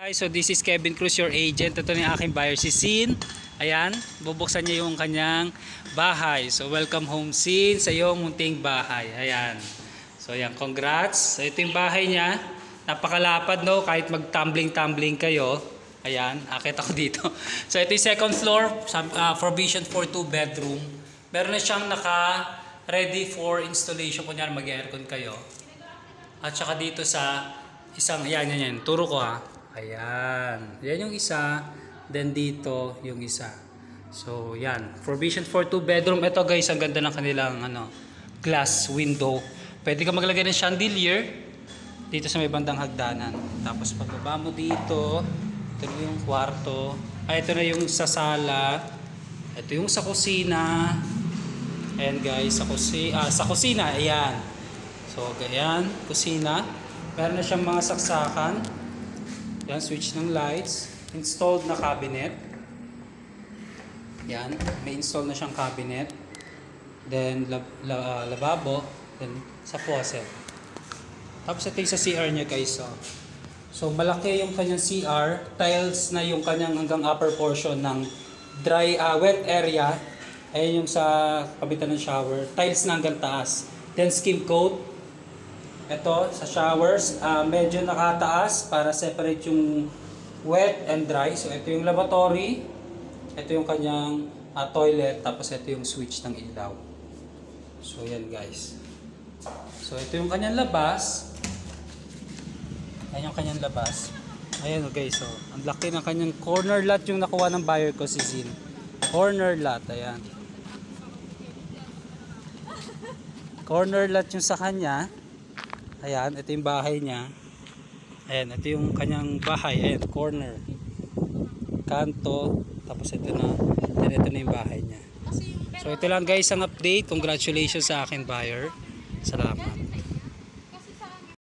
Hi, so this is Kevin Cruz, your agent. Ito na yung aking buyer, si Sin. Ayan, bubuksan niya yung kanyang bahay. So welcome home, Sin, sa iyong munting bahay. Ayan. So ayan, congrats. So ito yung bahay niya. Napakalapad, no? Kahit mag-tumbling-tumbling kayo. Ayan, akit ako dito. So ito yung second floor, provision for 2 bedroom. Meron na siyang naka-ready for installation. Kunyari mag-aircon kayo. At saka dito sa isang, yan. Turo ko ha. Ayan. Yan yung isa. Then dito yung isa. So yan. Provision for 2 bedroom. Ito guys, ang ganda ng kanilang glass window. Pwede ka maglagay ng chandelier dito sa may bandang hagdanan. Tapos pagbaba mo dito, ito na yung kwarto. Ito na yung sa sala. Ito yung sa kusina. Ayan guys, sa kusina. Ayan. So ganyan, kusina. Meron na siyang mga saksakan. Yan, switch ng lights. Installed na cabinet. Yan, may install na siyang cabinet. Then lababo. Then sa faucet. Tapos ito yung sa CR niya guys. So malaki yung kanyang CR. Tiles na yung kanyang hanggang upper portion ng wet area. Ayan yung sa kabitan ng shower. Tiles na hanggang taas. Then skim coat. Ito sa showers, medyo nakataas para separate yung wet and dry. So ito yung lavatory, ito yung kanyang toilet, tapos ito yung switch ng ilaw. So yan guys. So ito yung kanyang labas. Ayan yung kanyang labas. Ayan guys, so ang laki ng kanyang corner lot yung nakuha ng buyer ko, si Zin. Corner lot, ayan. Corner lot yung sa kanya. Ayan, ito yung bahay niya. Ayan, ito yung kanyang bahay. Ayan, corner. Kanto. Tapos ito na. Then ito na yung bahay niya. So ito lang guys ang update. Congratulations sa akin buyer. Salamat.